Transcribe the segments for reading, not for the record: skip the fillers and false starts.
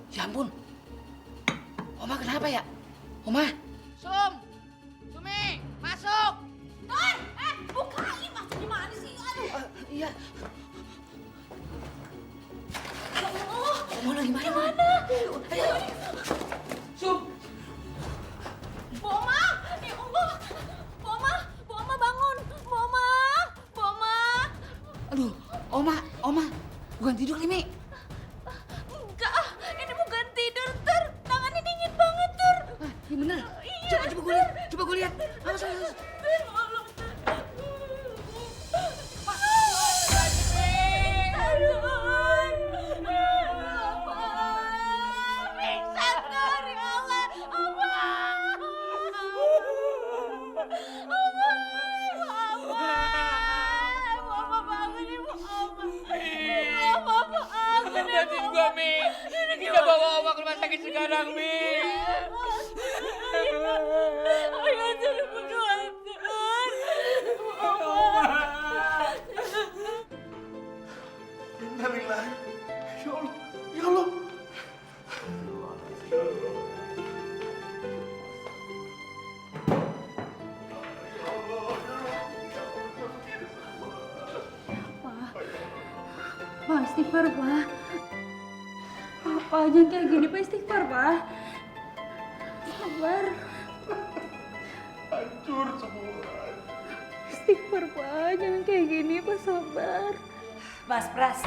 Ya ampun. Oma kenapa ya? Oma? Sumi, masuk. Bukain, masuk gimana sih? Aduh. Iya. Ya Allah. Oma lagi mana? Ayo. Sum. Boma, ya Allah. Boma bangun. Boma. Aduh, Oma. Bukan tidur nih, Mi. Enggak, ini bukan tidur, Ter. Tangannya dingin banget, Ter. Iya bener. Iya. Coba gue lihat. Awas. Ter, Allah, Ter. Bantuin gua, Mi. Kita bawa Oma ke rumah sakit sekarang, Mi. Ayo, Ter, berdoa, Ter. Innalillah. Ya Allah. Ya Allah. Pak, istighfar, Pak. Pak, jangan kayak gini, Pak. Istighfar, Pak. Sabar. Hancur semua. Istighfar, Pak. Jangan kayak gini, Pak. Sabar. Mas Pras,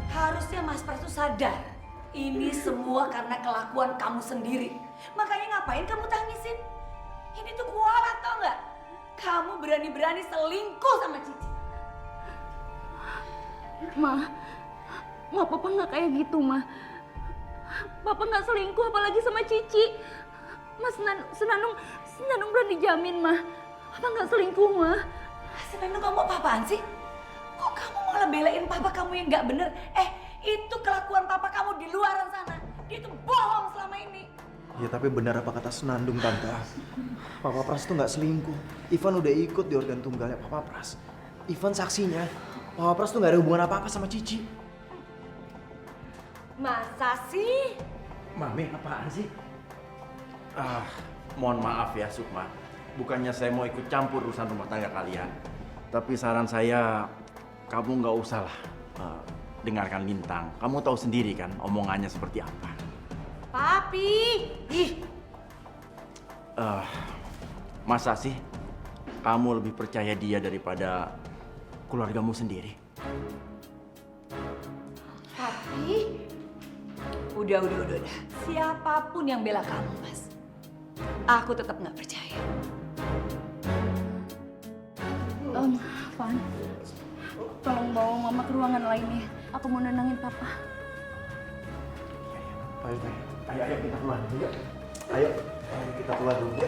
harusnya Mas Pras tuh sadar. Ini semua karena kelakuan kamu sendiri. Makanya ngapain kamu tangisin? Ini tuh kualat, tau nggak? Kamu berani-berani selingkuh sama Cici. Ma, Papa nggak kayak gitu, Ma. Papa nggak selingkuh, apalagi sama Cici. Mas Senandung berani jamin, Ma. Papa nggak selingkuh, Ma. Senandung, kamu apa-apaan sih? Kok kamu malah belain papa kamu yang nggak bener? Itu kelakuan papa kamu di luaran sana. Dia tuh bohong selama ini. Ya tapi benar apa kata Senandung, Tante. Papa Pras tuh nggak selingkuh. Ivan udah ikut di organ tunggalnya Papa Pras. Ivan saksinya. Papa Pras tuh nggak ada hubungan apa-apa sama Cici. Masa sih? Mami, apaan sih? Mohon maaf ya, Sukma. Bukannya saya mau ikut campur urusan rumah tangga kalian. Tapi saran saya, kamu nggak usah lah dengarkan Lintang. Kamu tahu sendiri kan omongannya seperti apa. Papi! Ih, Masa sih kamu lebih percaya dia daripada keluargamu sendiri? Papi! Udah. Siapapun yang bela kamu, Mas. Aku tetap nggak percaya. Van, tolong bawa Mama ke ruangan lainnya. Aku mau nenangin Papa. Ayo kita keluar dulu. Ayo kita keluar dulu.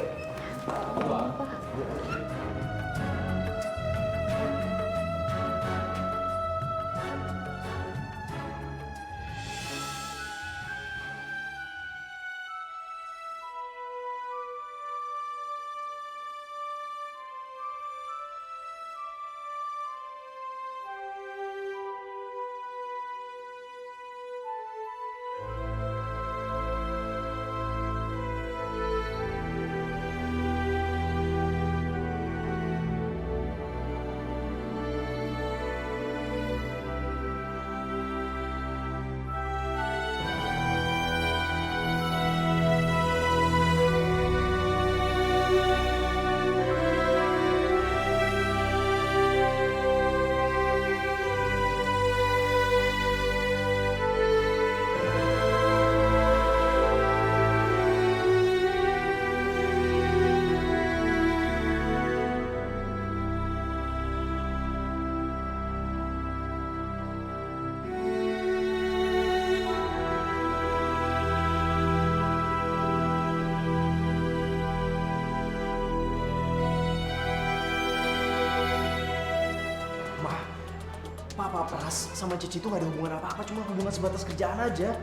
Papa Pras sama Cici itu gak ada hubungan apa-apa, cuma hubungan sebatas kerjaan aja.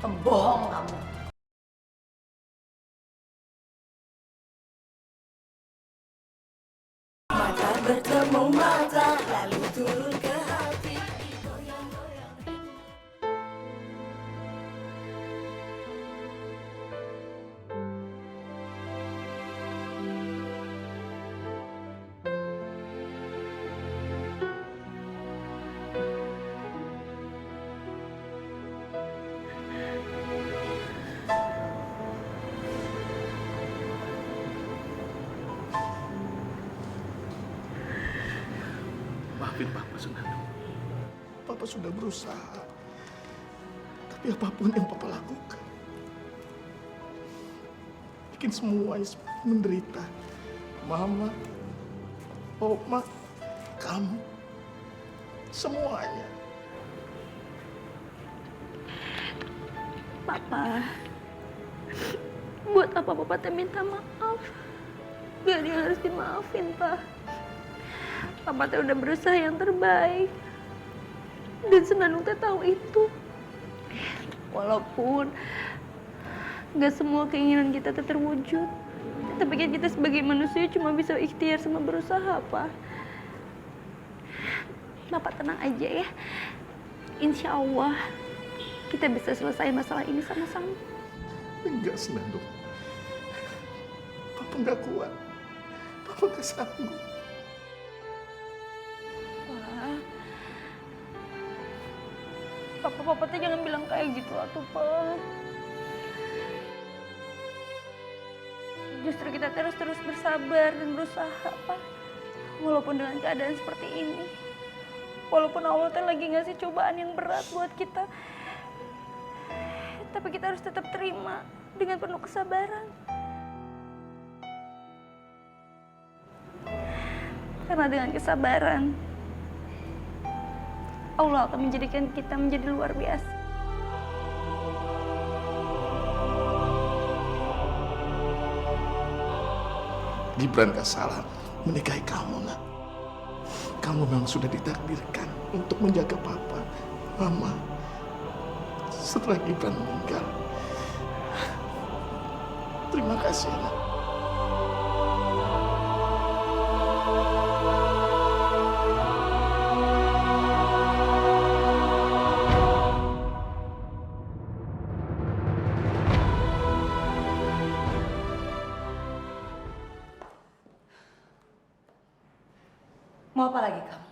Pembohong kamu. Mata bertemu mata, lalu turun ke hati. Maafin Papa, Senandung. Papa sudah berusaha. Tapi apapun yang Papa lakukan, bikin semuanya semakin menderita. Mama, Oma, kamu, semuanya. Papa, buat apa Papa teh minta maaf? Gak ada yang harus dimaafin, Pak. Papa teh udah berusaha yang terbaik. Dan Senandung teh tahu itu. Walaupun gak semua keinginan kita teh terwujud. Tapi kan kita sebagai manusia cuma bisa ikhtiar sama berusaha, Pak. Bapak tenang aja ya. Insya Allah kita bisa selesai masalah ini sama-sama. Enggak, Senandung. Papa nggak kuat. Papa nggak sanggup. Pak, Papa teh jangan bilang kayak gitu atuh, Pak. Justru kita terus bersabar dan berusaha, Pak. Walaupun dengan keadaan seperti ini. Walaupun Allah teh lagi ngasih cobaan yang berat buat kita. Tapi kita harus tetap terima dengan penuh kesabaran. Karena dengan kesabaran, Allah akan menjadikan kita menjadi luar biasa. Gibran gak salah menikahi kamu, nak. Kamu memang sudah ditakdirkan untuk menjaga Papa, Mama. Setelah Gibran meninggal. Terima kasih, nak. Mau apa lagi kamu?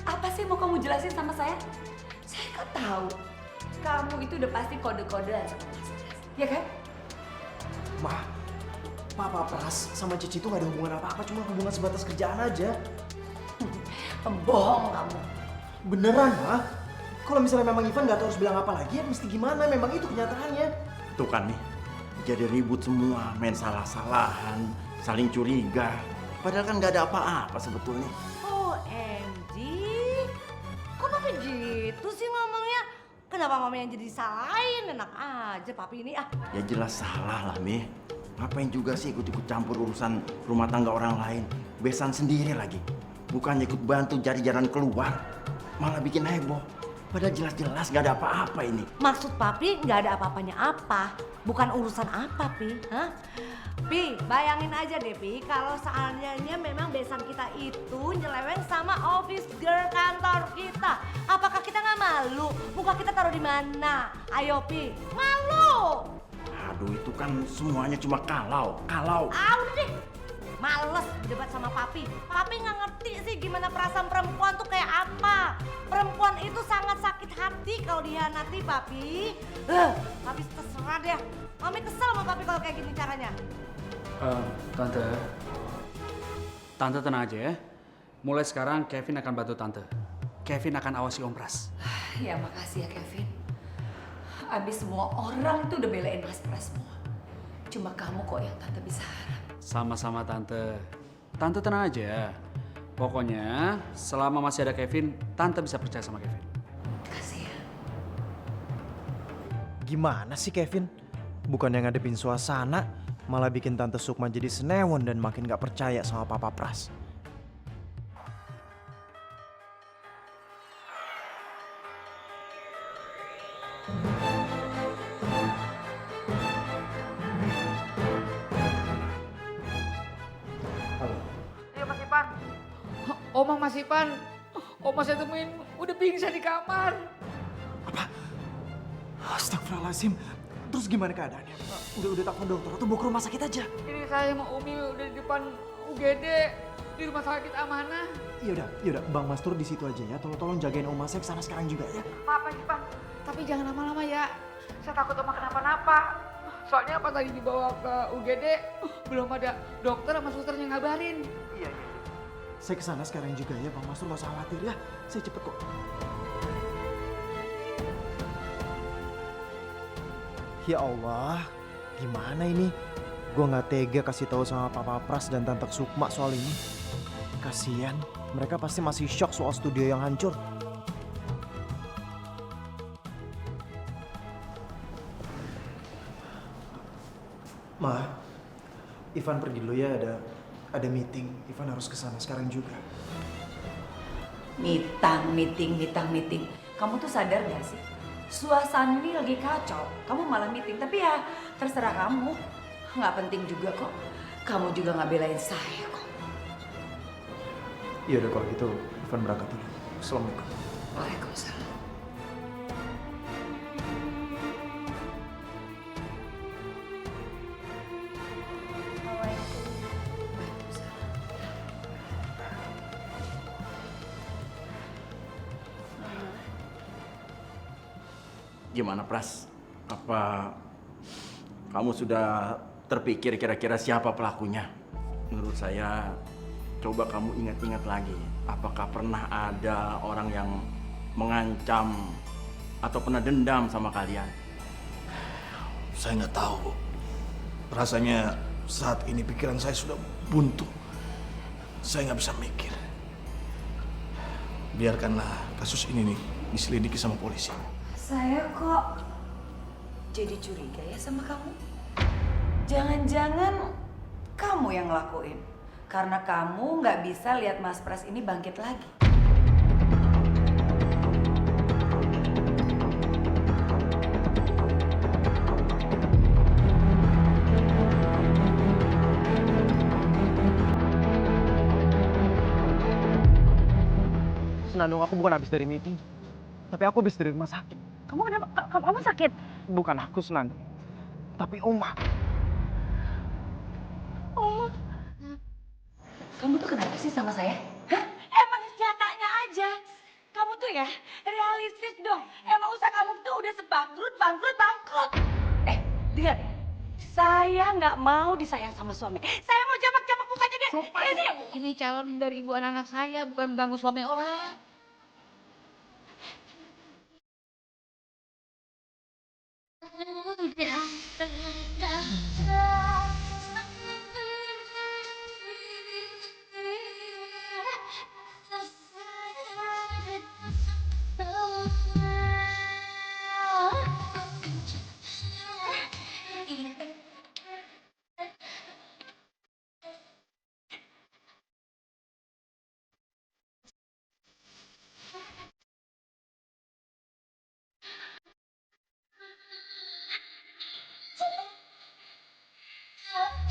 Apa sih mau kamu jelasin sama saya? Saya kan tahu kamu itu udah pasti kode-kodean sama Mas Pras, ya kan? Ma, Papa Pras sama Cici itu gak ada hubungan apa-apa, cuma hubungan sebatas kerjaan aja. Pembohong kamu. Beneran, Ma? Kalau misalnya memang Ivan gak tahu harus bilang apa lagi, ya mesti gimana? Memang itu kenyataannya. Tuh kan nih, jadi ribut semua, main salah-salahan, saling curiga. Padahal kan gak ada apa-apa sebetulnya. OMG, kok papi gitu sih ngomongnya? Kenapa mama yang jadi salahin? Enak aja papi ini ah. Ya jelas salah lah, Mi. Ngapain juga sih ikut-ikut campur urusan rumah tangga orang lain? Besan sendiri lagi. Bukannya ikut bantu cari jalan keluar, malah bikin heboh. Padahal jelas-jelas gak ada apa-apa ini. Maksud papi nggak ada apa-apanya apa? Bukan urusan apa, Pi? Hah? Pi, bayangin aja deh, Pi, kalau seandainya memang besan kita itu nyeleweng sama office girl kantor kita. Apakah kita nggak malu? Muka kita taruh di mana? Ayo, Pi, malu! Aduh, itu kan semuanya cuma kalau. Ah, udah deh. Males debat sama papi. Papi nggak ngerti sih gimana perasaan perempuan tuh kayak apa. Perempuan itu sangat sakit hati kalau dihianati, papi. Papi terserah deh. Mami kesel sama papi kalau kayak gini caranya. Tante tenang aja ya. Mulai sekarang Kevin akan bantu Tante. Kevin akan awasi Om Pras. Ya makasih ya Kevin. Abis semua orang tuh udah belain Mas Pras semua. Cuma kamu kok yang Tante bisa harap. Sama-sama Tante. Tante tenang aja. Pokoknya selama masih ada Kevin, Tante bisa percaya sama Kevin. Kasih ya. Gimana sih Kevin? Bukannya ngadepin suasana, malah bikin Tante Sukma jadi senewon dan makin gak percaya sama Papa Pras. Iya Mas Ipan. Oma Mas Ipan. Oma saya temuin udah pingsan di kamar. Astagfirullahaladzim. Terus gimana keadaannya? Udah telepon dokter atau bawa ke rumah sakit aja? Ini saya sama Umi udah di depan UGD di rumah sakit Amanah. Yaudah, Bang Mastur di situ aja ya. Tolong jagain Oma saya kesana sekarang juga ya. Maaf Mas Ipan, tapi jangan lama-lama ya. Saya takut Oma kenapa-napa. Soalnya pas tadi dibawa ke UGD belum ada dokter sama suster yang ngabarin. Iya. Saya kesana sekarang juga ya, Pak Mastur, nggak usah khawatir ya. Saya cepet kok. Ya Allah, gimana ini? Gue nggak tega kasih tahu sama Papa Pras dan Tante Sukma soal ini. Kasian, mereka pasti masih shock soal studio yang hancur. Ma, Ivan pergi dulu ya, ada meeting. Ivan harus kesana sekarang juga. Meeting. Kamu tuh sadar gak sih? Suasana ini lagi kacau. Kamu malah meeting. Tapi ya terserah kamu. Nggak penting juga kok. Kamu juga nggak belain saya kok. Iya udah kalau gitu, Ivan berangkat dulu. Assalamualaikum. Waalaikumsalam. Gimana Pras? Apa kamu sudah terpikir kira-kira siapa pelakunya? Menurut saya, coba kamu ingat-ingat lagi. Apakah pernah ada orang yang mengancam atau pernah dendam sama kalian? Saya nggak tahu, Bu. Rasanya saat ini pikiran saya sudah buntu. Saya nggak bisa mikir. Biarkanlah kasus ini nih diselidiki sama polisi. Saya kok jadi curiga ya sama kamu? Jangan-jangan kamu yang ngelakuin. Karena kamu nggak bisa lihat Mas Pras ini bangkit lagi. Senandung, aku bukan habis dari meeting. Tapi aku habis dari rumah sakit. Kamu kenapa? Kamu sakit? Bukan aku, Senandung. Tapi Oma. Kamu tuh kenapa sih sama saya? Hah? Emang nyatanya aja. Kamu tuh ya realistis dong. Emang usaha kamu tuh udah sebangkrut. Dengar ya. Saya nggak mau disayang sama suami. Saya mau jamak-jamak mukanya deh. Ini calon dari ibu anak-anak saya, bukan ganggu suami orang.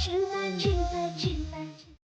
cinta cinta cinta